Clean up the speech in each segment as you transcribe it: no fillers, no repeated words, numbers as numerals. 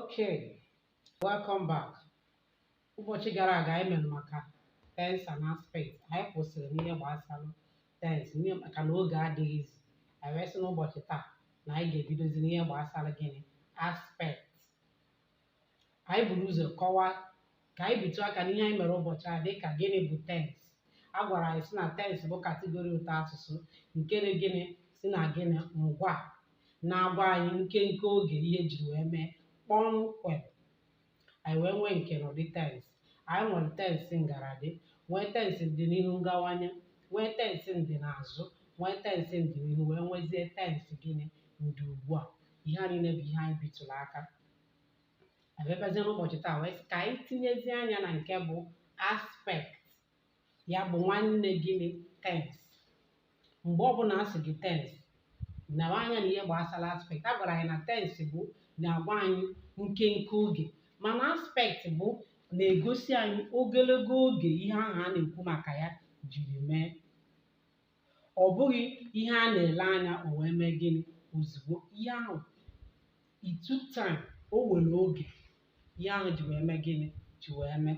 Okay, welcome back. Ụbọchị gara aga anyị mere maka tense and aspect. Anyị kwụsịrị n'ihe gbasara tense n'ihe maka na oge adịghịzi. Anyị wee sị n'ụbọchị taa na anyị ga-ebidozi n'ihe gbasara gịnị aspect. Anyị buru ụzọ kọwaa ka anyị bitu aka n'ihe anyị mere ụbọchị a dịka gịnị bụ tense. A gwara anyị sị na tense bụ kategori ụtọ asụsụ nke na gịnị si na gịnị ngwa na-agwa anyị nkenke oge ihe jiri wee mee kpọmkwem. Anyị wee nwee nke n'ụdị tense. Anyị nwere tense ngaradị, nwee tense dị n'ihu ngawanye, nwee tense dị n'azụ, nwee tense dị n'ihu, wee nwezie tense gịnị ndị ugbu a. Ihe a niile bụ ihe anyị bitụrụ aka. Anyị bịazie n'ụbọchị taa wee sị ka anyị tinyezie anya na nke bụ aspect, ya bụ nwanne gịnị tense. Mgbe ọbụla a sị gị tense, nawa anya na ihe gbasara aspect. A gwara anyị na tense bụ na-agwa anyị nkenke oge, mana aspect bụ na-egosi anyị ogologo oge ihe ahụ a na-ekwu maka ya jiri mee. Ọ bụghị ihe a na-ele anya o wee mee gịnị ozugbo. Ihe ahụ it took time, o were oge ihe ahụ ji wee mee gịnị ji wee mee.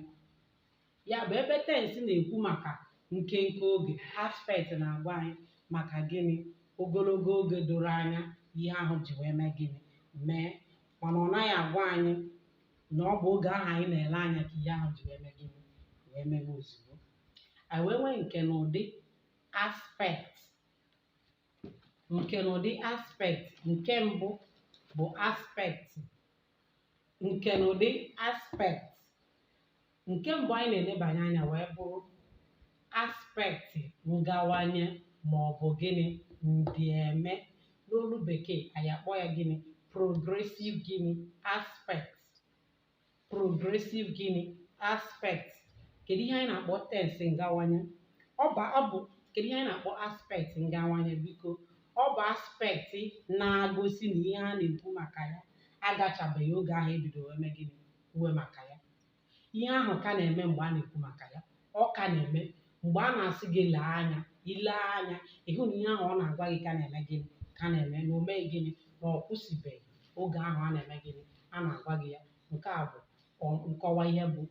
Ya bụ ebe tense na-ekwu maka nkenke oge, aspect na-agwa anyị maka gịnị ogologo oge doro anya ihe ahụ ji wee mee gịnị mee, mana ọ naghị agwa anyị na ọ bụ oge ahụ anyị na-ele anya ka ihe ahụ ji wee mee gịnị wee mee ozugbo. Anyị wee nwee nke n'ụdị aspect. Nke n'ụdị aspect, nke mbụ bụ aspect. Nke n'ụdị aspect, nke mbụ anyị na-elebanye anya wee bụrụ aspect ngawanye ma ọ bụ gịnị ndieme. N'olu bekee anyị akpọ ya gịnị progressive gịnị aspect. Progressive gịnị aspect. Kedu ihe anyị na-akpọ tense ngawanye? Kedu ihe anyị na-akpọ aspect ngawanye biko? Ọ bụ aspect na-agosi na ihe a na-ekwu maka ya agachabeghị oge ahụ ebidoro eme gịnị uwe maka ya. Ihe ahụ ka na-eme mgbe a na-ekwu maka ya. Ọ ka na-eme mgbe a na-asị gị lee anya, ile anya ịhụ na ihe ahụ ọ na-agwa gị ka na-eme gịnị ka na-eme na o meghị gịnị na ọ kwụsịbeghị oge ahụ a na-eme gịnị a na-agwa gị ya. Nke a bụ nkọwa ihe bụ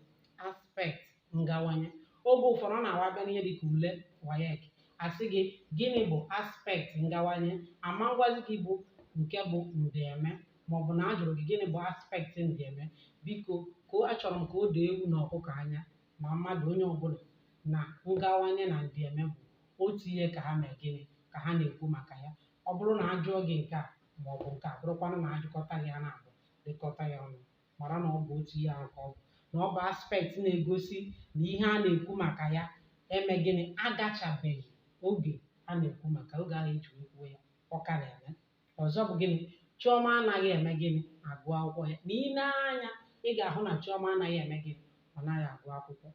aspect ngawanye. Oge ụfọdụ ọ na-awabịa n'ihe dịka ule WAEC, asị gị gịnị bụ aspect ngawanye, ama ngwazi gị bụ nke bụ ndieme, maọbụ na a jụrụ gị gịnị bụ aspect ndieme. Biko achọrọ m ka o doo ewu na ọkụkọ anya ma mmadụ onye ọbụla na ngawanye na ndieme bụ otu ihe ka ha mee gịnị ka ha na-ekwu maka ya. Ọ bụrụ na a jụọ gị nke a maọbụ nke a, bụrụkwanụ na ajụkọta ya na abụ dịkọta ya ọnụ, mara na ọ bụ otu ihe ahụ ka ọ bụ, na ọ bụ aspect na-egosi na ihe a na-ekwu maka ya eme gịnị agachabeghị oge a na-ekwu maka oge ahụ eji wee kwuo ya ọ ka na-eme. Ọzọ bụ gịnị Chiọma anaghị eme gịnị agụ akwụkwọ ya. Ma ị nee anya ị ga-ahụ na Chiọma anaghị eme gịnị ọ naghị agụ akwụkwọ.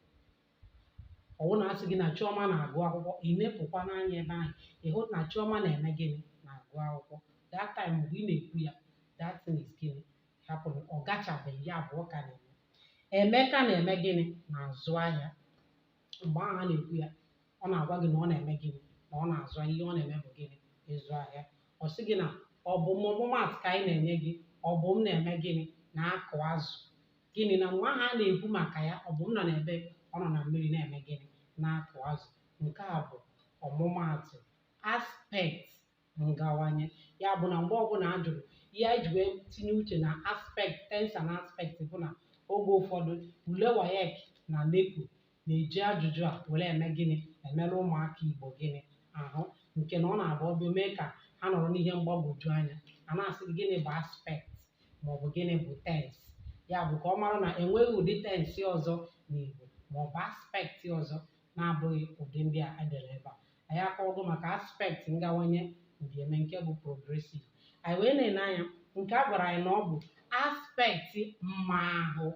Ọ bụrụ na a sị gị na Chiọma na-agụ akwụkwọ, ị nepụkwa n'anya ebe ahụ ịhụ na Chiọma na-eme gịnị na-agụ akwụkwọ. That time mgbe ị na-ekwu ya, that thing is gịnị hapụrụ, ọ gachabeghị, ya bụ ọ ka na-eme. Emeka na-eme gịnị na-azụ ahịa. Mgbe ahụ a na-ekwu ya, ọ na-agwa gị na ọ na-eme gịnị na ọ na-azụ ahịa. Ihe ọ na-eme bụ gịnị ịzụ ahịa. Ọ sị gị na ọ bụ ọmụmaatụ ka anyị na-enye gị, ọ bụ m na-eme gịnị na-akụ azụ. Gịnị na mgbe ahụ a na-ekwu maka ya, ọ bụ m nọ n'ebe ọ nọ na mmiri na-eme gịnị na-akụ azụ. Nke a bụ ọmụmaatụ aspect ngawanye. Ya bụ na mgbe ọbụla a jụrụ ihe anyị ji wee tinye uche na aspect, tense and aspect bụ na oge ụfọdụ ule WAEC na NECO na-eji ajụjụ a were eme gịnị emere ụmụaka Igbo gịnị ahụ, nke na ọ na-abụ ọbịa mee ka ha nọrọ n'ihe mgbagwoju anya a na-asị gịnị bụ aspect maọbụ gịnị bụ tense. Ya bụ ka ọ mara na enweghị ụdị tense ọzọ n'Igbo maọbụ aspect ọzọ na-abụghị ụdị ndị a edere ebe a. Anyị akọwago maka aspect ngawanye ndieme nke bụ progressive. Anyị wee na-ene anya nke a gwara anyị na ọ bụ aspect mma ahụ,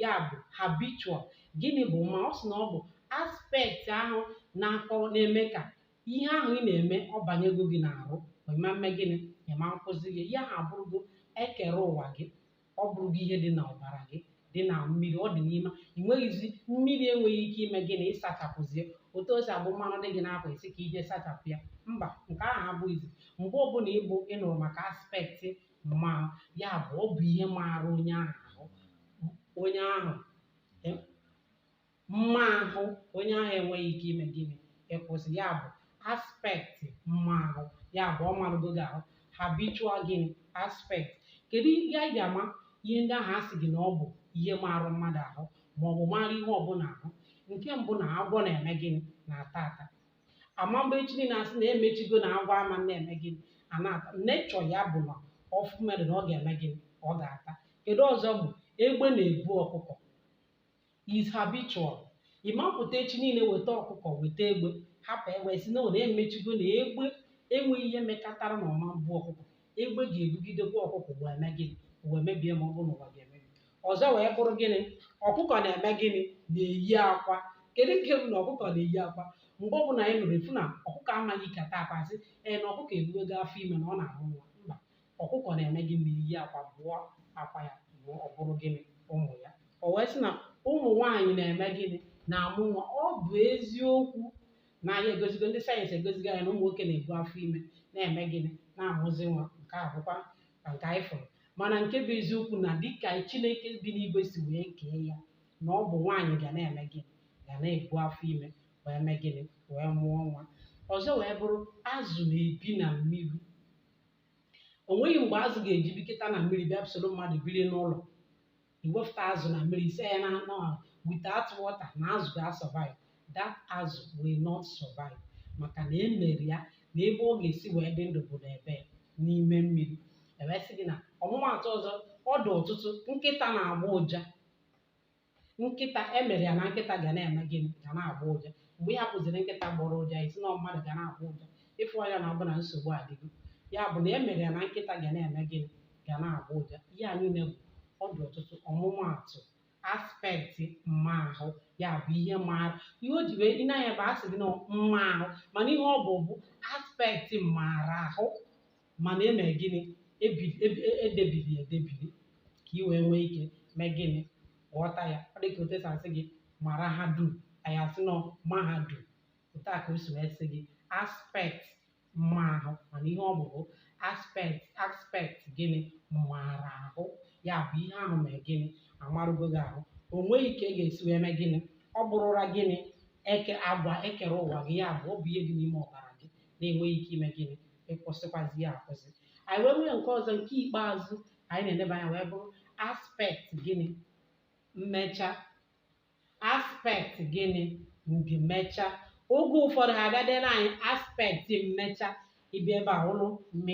ya bụ habitual. Gịnị bụ mma? Ọ sị na ọ bụ aspect ahụ na-eme ka ihe ahụ ị na-eme ọ banyego gị n'arụ, ma mme gịnị ịma nkwụzi gị. Ihe ahụ abụrụgo ekere ụwa gị, ọ bụrụgo ihe dị n'ọbara gị, dị na mmiri, ọ dị n'ime. Ị nweghịzi mmiri enweghị ike ime gịnị ịsachapụzie otu o si abụ mmanụ dị gị n'akwa isi ka ije sachapụ ya. Mba, nke ahụ abụghịzi. Mgbe ọbụla ịnụrụ maka aspect mma, ya bụ ọ bụ ihe maara onye ahụ ahụ, onye ahụ mma ahụ onye ahụ enweghị ike ime gịnị ịkwụsị, ya bụ aspect mma ahụ, ya bụ ọ marụgo gị ahụ. Habitual gịnị aspect. Kedu ihe anyị ga-ama ihe ndị ahụ a sị gị na ọ bụ ihe marụ mmadụ ahụ ma ọ bụ mara ihe ọbụla ahụ? Nke mbụ na agwọ na-eme gịnị na-ata ata. Ama mgbe echi niile asị na emechigo na agwọ ama na-eme gịnị a na-ata. Nechọ ya bụ na ọfụ mmadụ na ọ ga-eme gịnị ọ ga-ata. Kedu ọzọ bụ egbe na-ebu ọkụkọ, is habitual. Ị mapụta echi niile weta ọkụkọ weta egbe hapụ egbe si na emechigo na egbe enweghị ihe mekọtara na ọma mbụ ọkụkọ. Egbe ga-ebugidekwa ọkụkọ wee mee gịnị wee mebie ma ọ bụ na ụwa ga-emebi. Ọzọ wee bụrụ gịnị ọkụkọ na-eme gịnị na-eyi akwa. Kedu nke bụ na ọkụkọ na-eyi akwa? Mgbe ọbụla anyị nụrụ efu na ọkụkọ amaghị kata akwa sị na ọkụkọ ebugo afọ ime na ọ na-amụ nwa. Mba, ọkụkọ na-eme gịnị na-eyi akwa, bụọ akwa ya bụ ọ bụrụ gịnị ụmụ ya. O wee sị na ụmụ nwaanyị na-eme gịnị na-amụ nwa. Ọ bụ eziokwu na anyị egozigo, ndị sayensị egozigo anyị na ụmụ nwoke na-ebu afọ ime na-eme gịnị na-amụzi nwa. Nke a bụkwa ka nke anyị fụrụ, mana nke bụ eziokwu na dịka Chineke bi n'igwe si wee kee ya na ọ bụ nwaanyị ga na-eme gịnị ga na-ebu afọ ime wee mee gịnị wee mụọ nwa. Ọzọ wee bụrụ azụ na-ebi na mmiri. O nweghị mgbe azụ ga-eji bikọta na mmiri bịa soro mmadụ biri n'ụlọ. Iwepụta azụ na mmiri ise ya na without water na azụ ga-survive. That azụ will not survive, maka na emere ya na ebe ọ ga-esi wee dị ndụ bụ n'ebe n'ime mmiri. Ewee sị gị na ọmụmaatụ ọzọ, ọ dị ọtụtụ nkịta na-agba ụja. Nkịta emere ya na nkịta ga na-eme gịnị ga na-agba ụja. Mgbe ya hapụziri nkịta gbọrọ ụja isi na mmadụ ga na-agba ụja, ịfụ anya na ọbụ na nsogbu adịgo. Ya bụ na emere ya na nkịta ga na-eme gịnị ga na-agba ụja. Ihe a niile bụ ọ dị ọtụtụ ọmụmaatụ aspekti mma ahụ, ya bụ ihe mara ihe o ji wee dị n'anya bụ asị gị na mma ahụ, mana ihe ọ bụ aspekti mara ahụ, mana emere gịnị edebiri edebiri ka ị wee nwee ike mee gịnị ghọta ya. Ọ dị ka otu esi asị gị mara ha dum, anyị asị nọ mahadum. Otu a ka o si wee sị gị aspekt mma ahụ, mana ihe ọ bụ aspekt gịnị mara ahụ, ya bụ ihe ahụ mere gịnị amarụgo gị ahụ. O nweghị ka ị ga-esi wee mee gịnị ọ bụrụra gịnị agwa ekere ụwa gị, ya bụ ọ bụ ihe dị n'ime ọbara gị na-enweghị ike ime gịnị ịkwụsịkwazi ya akwụsị. Anyị wee nwee nke ọzọ, nke ikpeazụ anyị na-edeba anya wee bụrụ aspekt gịnị mmecha. Aspekt gịnị nke mmecha. Oge ụfọdụ ha abịadela anyị aspekti mmecha. Ịbịa ebe a ụlụ m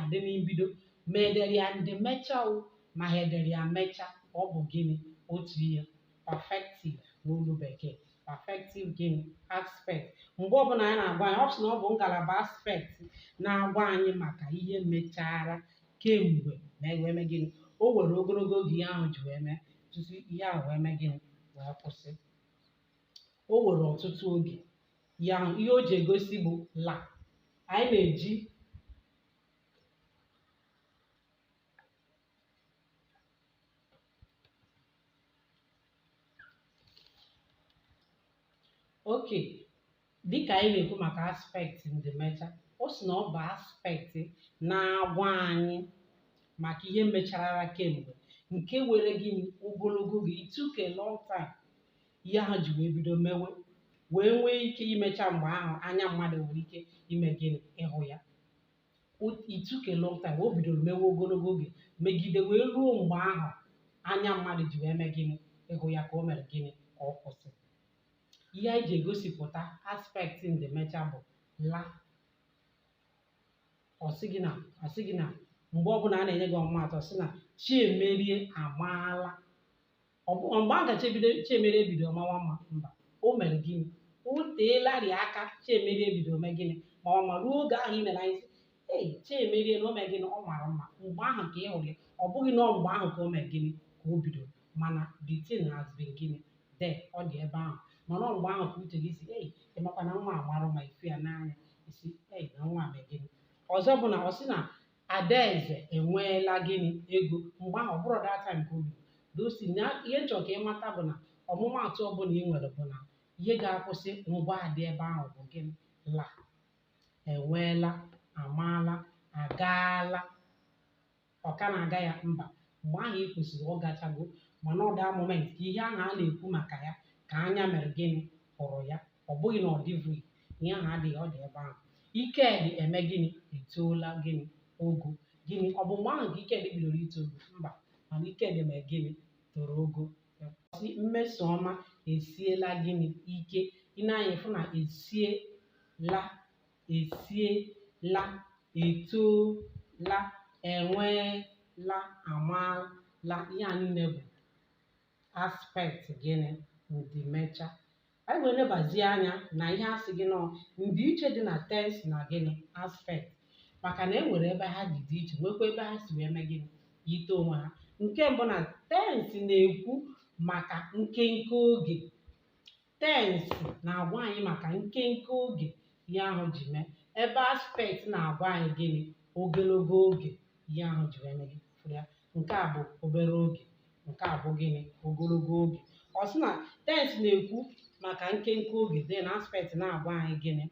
adị n'ibido ma edere ya ndị mecha ma ha edere ya mecha, ọ bụ gịnị otu ihe. Perfective n'olu bekee. Perfective gịnị aspect. Mgbe ọbụla anyị na-agwa anyị ọ sị na ọ bụ ngalaba aspect na-agwa anyị maka ihe mechara kemgbe ma wee mee gịnị o were ogologo oge ihe ahụ ji wee mee tutu ihe ahụ wee mee gịnị wee kwụsị. O were ọtụtụ oge ihe ahụ, ihe o ji egosi bụ la. Anyị na-eji oke dịka anyị na-ekwu maka aspekti ndị mecha, o si na ọ bụ aspekti na-agwa anyị maka ihe mecharara kemgbe nke were gịnị ogologo oge. It took a long time ihe ahụ ji wee bido mewe wee nwee ike imecha. Mgbe ahụ anya mmadụ nwere ike ime gịnị ịhụ ya. It took a long time, o bidoro mewe ogologo oge megide wee ruo mgbe ahụ anya mmadụ ji wee mee gịnị ịhụ ya ka o mere gịnị ka ọ kwụsị. Ihe anyị ji egosipụta aspekti ndị mecha bụ la. Ọsị gị na mgbe ọbụla a na-enye gị ọmụmaatụ sị na Chiemerie amaala. Mgbe a gacha Chiemerie ebido ọmawa mma, mba, o mere gịnị o teelarị aka Chiemerie ebido mee gịnị ma ọ ma ruo oge ahụ i mere anyị sị Chiemerie na o mere gịnị ọ mara mma. Mgbe ahụ ka ị hụrụ ya, ọ bụghị na mgbe ahụ ka o mere gịnị ka o bidoro, mana the thing has been gịnị there, ọ dị ebe ahụ. Mana mgbe ahụ ka uche gị si ịmakwa na nwa amarụ ma ifu ya n'anya isi na nwa mee gịnị. Ọzọ bụ na ọ sị na Adaeze enweela gịnị ego. Mgbe ahụ ọ bụrụ data nke obi dosi na ihe nchọ ka ịmata bụ na ọmụmaatụ ọbụla ị nwere bụ na ihe ga-akwụsị ngwa adị ebe ahụ bụ gịnị la. Enweela, amaala, agaala, ọka na-aga ya mba, mgbe ahụ ị kwesịrị ọ gachago mana ọ daa moment ka ihe ahụ a na-ekwu maka ya ka anya mere gịnị hụrụ ya ọ bụghị na ọ dịvụghị ihe ahụ adịghị ọ dị ebe ahụ Ikedi eme gịnị etoola gịnị ogo gịnị ọ bụ mgbe ahụ ka Ikedi bidoro ito ogo mba mana Ikedi mere gịnị toro ogo Mmesoma esiela gịnị ike ị na-anya ịfụ na esiela etoola enweela amaala ihe a niile bụ aspect gịnị ndịmecha anyị wee lebazie anya na ihe a sị gị nọ ndịiche dị na tense na gịnị aspect maka na e nwere ebe ha dị iche nwekwa ebe ha si wee mee gịnị yite onwe ha nke mbụ na tense na-ekwu maka nkenke oge tense na-agwa anyị maka nkenke oge ihe ahụ ji mee ebe aspect na-agwa anyị gịnị ogologo oge ihe ahụ ji wee mee gị nke a bụ obere oge nke a bụ gịnị ogologo oge ọ sị na tense na-ekwu maka nkenke oge dị na aspect na-agwa anyị gịnị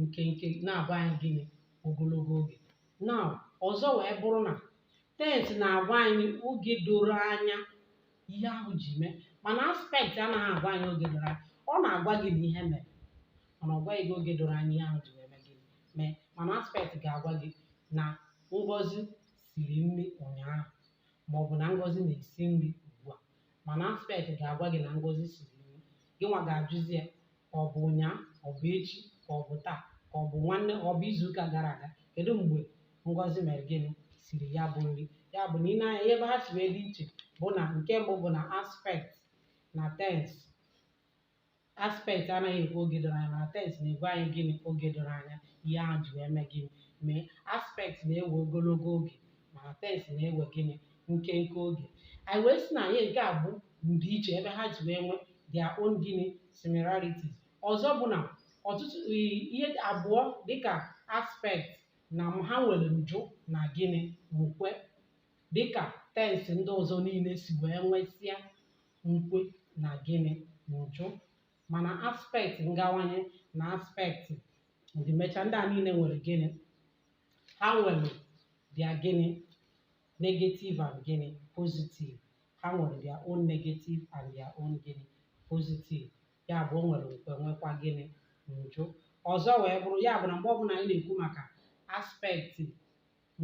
nkenke na-agwa anyị gịnị ogologo oge now ọzọ wee bụrụ na tense na-agwa anyị oge doro anya ihe ahụ ji mee mana aspect anaghị agwa anyị oge doro anya ọ na-agwa gị na ihe mere mana ọ gwaghị gị oge doro anya ihe ahụ ji wee mee gịnị mee mana aspect ga-agwa gị na Ngozi siri nri ụnyaahụ maọbụ na Ngozi na-esi nri ugbu a mana aspect ga-agwa gị na Ngozi siri nri gị nwa ga-ajụzi ya ọ bụ ụnyaahụ ọ bụ echi ka ọ bụ taa ka ọ bụ nwanne ọ bụ izuụka gara aga kedu mgbe Ngozi mere gịnị siri ya bụ nri ya bụ na ị na-anya ebe ha si wee dị iche bụ na nke mbụ bụ na aspect na tense aspect anaghị ekwu oge doro anya mana tense na-egwe anyị gịnị oge doro anya ihe ahụ ji wee mee gịnị mee aspect na-ewe ogologo oge mana tense na-ewe gịnị nkenke oge anyị wee sị na anyị nke a bụ ndịiche ebe ha ji wee nwee their own gịnị similarities ọzọ bụ na ọtụtụ ihe abụọ dịka aspect na ha nwere njụ na gịnị nkwe dịka tense ndị ọzọ niile si wee nwesịa nkwe na gịnị njụ mana aspect ngawanye na aspect ndịmecha ndị a niile nwere gịnị ha nwere their gịnị negative and gịnị positive ha nwere their own negative and their own gịnị positive ya bụ o nwere nkwe nwekwa gịnị njụ ọzọ wee bụrụ ya bụ na mgbe ọbụla anyị na-ekwu maka aspect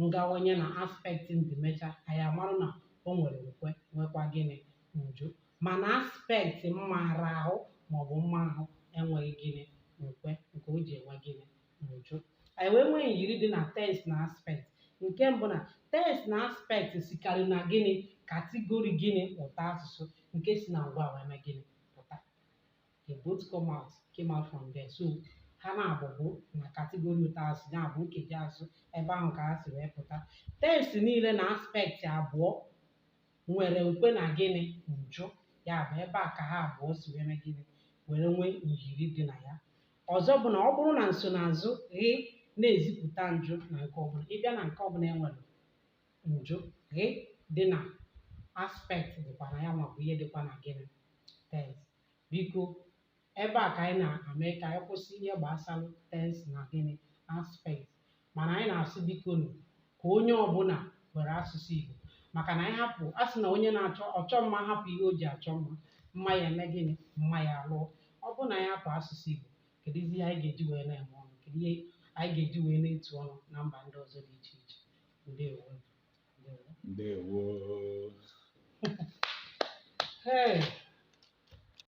ngawanye na aspect ndịmecha anyị amarụ na o nwere nkwe nwekwa gịnị njụ mana aspect mmara ahụ maọbụ mma ahụ enweghị gịnị nkwe nke o ji enwe gịnị njụ anyị wee nwee nyiri dị na tense na aspect nke mbụ na tense na aspect sikarị na gịnị kategori gịnị ụtọ asụsụ nke si na ngwa wee mee gịnị pụta they both came out from there so ha na-abụbụ na kategori ụtọ asụsụ ya bụ nkeji asụsụ ebe ahụ ka ha si wee pụta tense niile na aspect abụọ nwere nkwe na gịnị njụ ya bụ ebe a ka ha abụọ si wee mee gịnị were nwee nyiri dị na ya ọzọ bụ na ọ bụrụ na nsonaazụ gị na-ezipụta njụ na nke ọbụla ịbịa na nke ọbụla enwere njụ gị dị na aspect dịkwa na ya maọbụ ihe dịkwa na gịnị tense biko ebe a ka anyị na-eme ka anyị kwụsị ihe gbasara tense na gịnị aspect mana anyị na-asụ biko nụ ka onye ọbụla were asụsụ Igbo maka na anyị hapụ a sị na onye na-achọ ọchọ mma hapụ ihe o ji achọ mma mma ya eme gịnị mma ya alụọ ọ bụrụ na anyị hapụ asụsụ Igbo kedu ihe anyị ga-eji wee na-eme ọnụ kedu ihe anyị ga-eji wee na-etu ọnụ na mba ndị ọzọ dị iche iche ndewo ndewo hey